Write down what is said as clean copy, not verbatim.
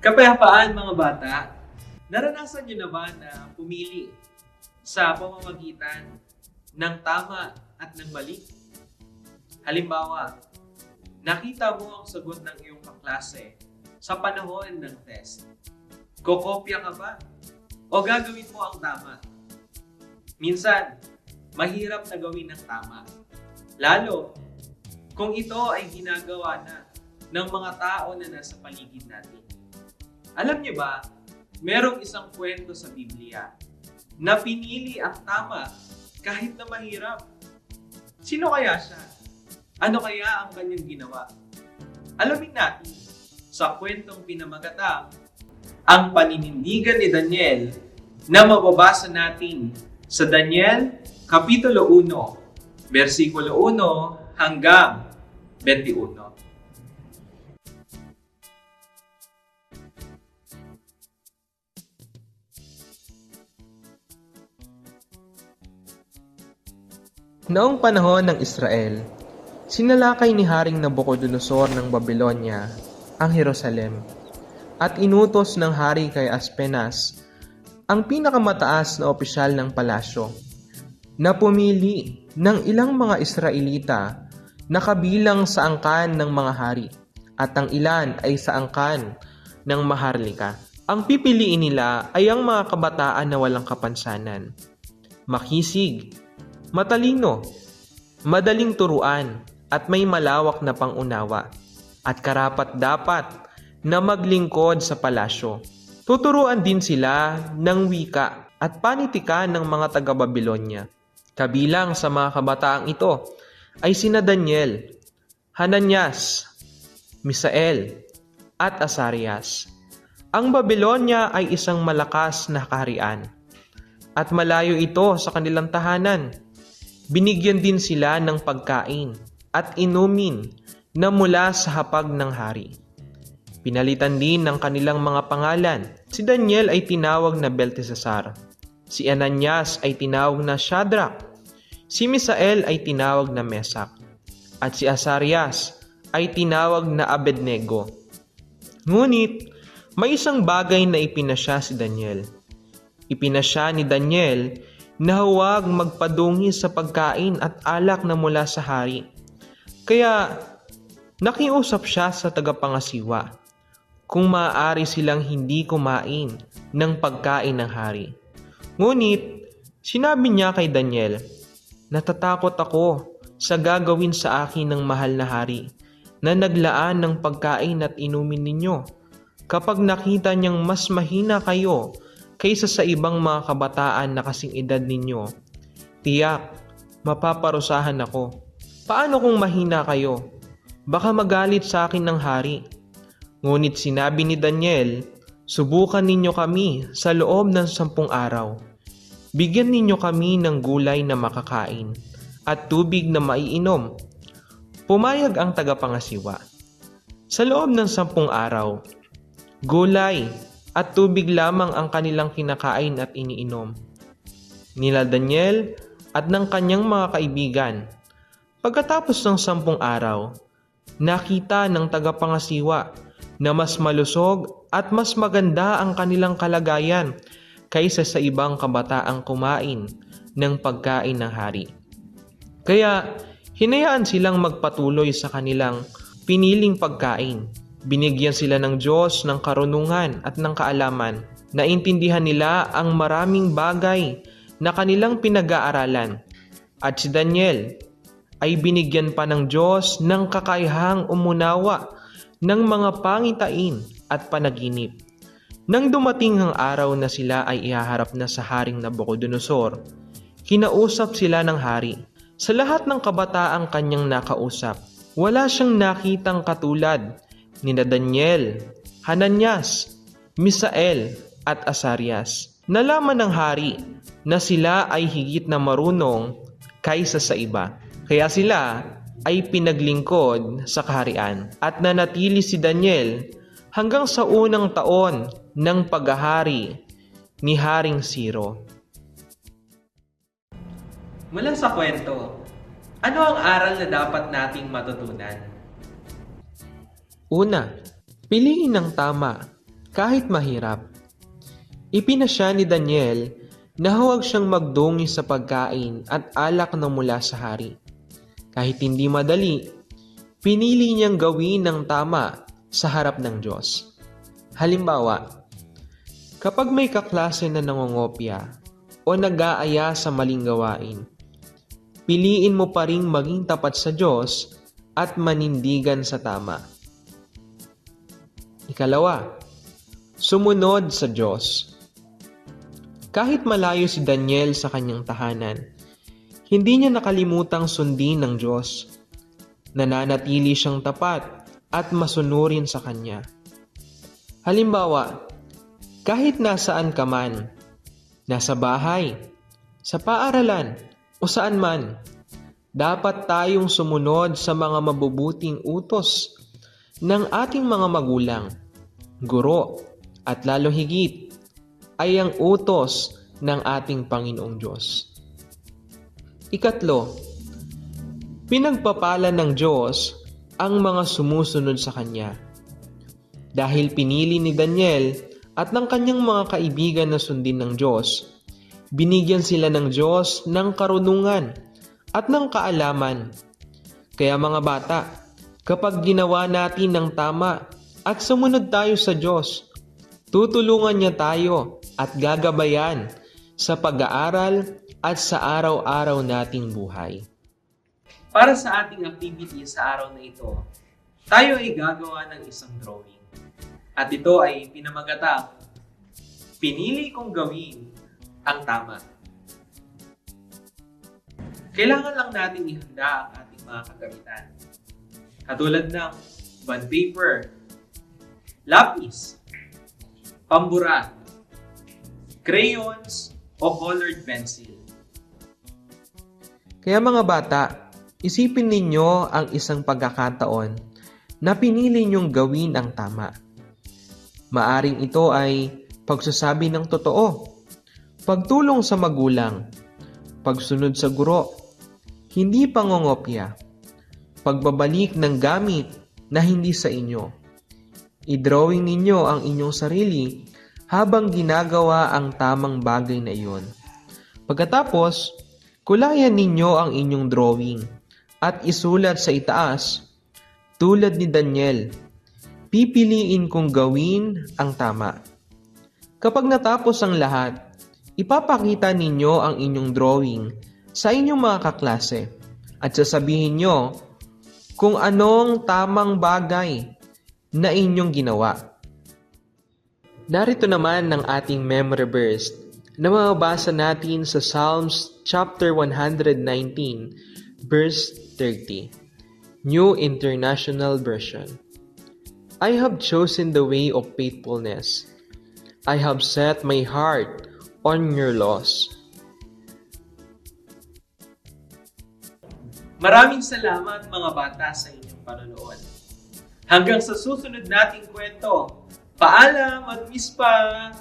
Kapayapaan mga bata, naranasan niyo na ba na pumili sa pamamagitan ng tama at ng mali? Halimbawa, nakita mo ang sagot ng iyong kaklase sa panahon ng test. Kokopya ka ba? O gagawin mo ang tama? Minsan, mahirap na gawin ang tama. Lalo, kung ito ay ginagawa na ng mga tao na nasa paligid natin. Alam niyo ba, merong isang kwento sa Biblia na pinili ang tama kahit na mahirap. Sino kaya siya? Ano kaya ang kanyang ginawa? Alamin natin sa kwentong pinamagatang ang paninindigan ni Daniel na mababasa natin sa Daniel Kapitulo 1, versikulo 1 hanggang 21. Noong panahon ng Israel, sinalakay ni Haring Nabucodonosor ng Babylonia ang Jerusalem at inutos ng hari kay Aspenas, ang pinakamataas na opisyal ng palasyo, na pumili ng ilang mga Israelita na kabilang sa angkan ng mga hari at ang ilan ay sa angkan ng maharlika. Ang pipiliin nila ay ang mga kabataan na walang kapansanan, makisig, matalino, madaling turuan at may malawak na pangunawa at karapat-dapat na maglingkod sa palasyo. Tuturuan din sila ng wika at panitikan ng mga taga-Babylonia. Kabilang sa mga kabataang ito ay sina Daniel, Hananias, Misael at Azarias. Ang Babylonia ay isang malakas na kaharian at malayo ito sa kanilang tahanan. Binigyan din sila ng pagkain at inumin na mula sa hapag ng hari. Pinalitan din ng kanilang mga pangalan. Si Daniel ay tinawag na Belteshazzar. Si Ananias ay tinawag na Shadrach. Si Misael ay tinawag na Mesak. At si Azarias ay tinawag na Abednego. Ngunit may isang bagay na ipinasya si Daniel. Ipinasya ni Daniel na huwag magpadungi sa pagkain at alak na mula sa hari. Kaya nakiusap siya sa tagapangasiwa kung maaari silang hindi kumain ng pagkain ng hari. Ngunit sinabi niya kay Daniel, "Natatakot ako sa gagawin sa akin ng mahal na hari na naglaan ng pagkain at inumin ninyo. Kapag nakita niyang mas mahina kayo kaysa sa ibang mga kabataan na kasing edad ninyo, tiyak, mapaparusahan ako. Paano kung mahina kayo? Baka magalit sa akin ng hari." Ngunit sinabi ni Daniel, "Subukan ninyo kami sa loob ng 10 araw. Bigyan ninyo kami ng gulay na makakain at tubig na maiinom." Pumayag ang tagapangasiwa. Sa loob ng 10 araw, gulay at tubig lamang ang kanilang kinakain at iniinom nila Daniel at ng kanyang mga kaibigan. Pagkatapos ng 10 araw, nakita ng tagapangasiwa na mas malusog at mas maganda ang kanilang kalagayan kaysa sa ibang kabataang kumain ng pagkain ng hari. Kaya hinayaan silang magpatuloy sa kanilang piniling pagkain. Binigyan sila ng Diyos ng karunungan at ng kaalaman. Naintindihan nila ang maraming bagay na kanilang pinag-aaralan. At si Daniel ay binigyan pa ng Diyos ng kakayahang umunawa ng mga pangitain at panaginip. Nang dumating ang araw na sila ay ihaharap na sa Haring Nabucodonosor, kinausap sila ng hari. Sa lahat ng kabataang kanyang nakausap, wala siyang nakitang katulad ni Daniel, Hananias, Misael at Azarias. Nalaman ng hari na sila ay higit na marunong kaysa sa iba. Kaya sila ay pinaglingkod sa kaharian at nanatili si Daniel hanggang sa unang taon ng paghahari ni Haring Ciro. Mula sa kwento, ano ang aral na dapat nating matutunan? Una, piliin ng tama kahit mahirap. Ipinasya ni Daniel na huwag siyang magdungi sa pagkain at alak na mula sa hari. Kahit hindi madali, pinili niyang gawin ng tama sa harap ng Diyos. Halimbawa, kapag may kaklase na nangongopya o nag-aaya sa maling gawain, piliin mo pa ring maging tapat sa Diyos at manindigan sa tama. Ikalawa, sumunod sa Diyos. Kahit malayo si Daniel sa kanyang tahanan, hindi niya nakalimutang sundin ng Diyos. Nananatili siyang tapat at masunurin sa Kanya. Halimbawa, kahit nasaan ka man, nasa bahay, sa paaralan, o saan man, dapat tayong sumunod sa mga mabubuting utos ng ating mga magulang, guro, at lalo higit ay ang utos ng ating Panginoong Diyos. Ikatlo, pinagpapala ng Diyos ang mga sumusunod sa Kanya. Dahil pinili ni Daniel at ng kanyang mga kaibigan na sundin ng Diyos, binigyan sila ng Diyos ng karunungan at ng kaalaman. Kaya mga bata, kapag ginawa natin ng tama at sumunod tayo sa Diyos, tutulungan niya tayo at gagabayan sa pag-aaral at sa araw-araw nating buhay. Para sa ating activity sa araw na ito, tayo ay gagawa ng isang drawing. At ito ay pinamagatang, pinili kong gawin ang tama. Kailangan lang natin ihanda ang ating mga kagamitan. Katulad ng bond paper, lapis, pambura, crayons, o colored pencil. Kaya mga bata, isipin ninyo ang isang pagkakataon na pinili niyong gawin ang tama. Maaring ito ay pagsasabi ng totoo, pagtulong sa magulang, pagsunod sa guro, hindi pangongopya, pagbabalik ng gamit na hindi sa inyo. I-drawing ninyo ang inyong sarili habang ginagawa ang tamang bagay na iyon. Pagkatapos, kulayan ninyo ang inyong drawing at isulat sa itaas, tulad ni Daniel, pipiliin kong gawin ang tama. Kapag natapos ang lahat, ipapakita ninyo ang inyong drawing sa inyong mga kaklase at sasabihin nyo kung anong tamang bagay na inyong ginawa. Narito naman ang ating memory verse na mababasa natin sa Psalms chapter 119, verse 30, New International Version. I have chosen the way of faithfulness. I have set my heart on your laws. Maraming salamat mga bata sa inyong panonood. Hanggang sa susunod nating kwento. Paalam at Miss Pa!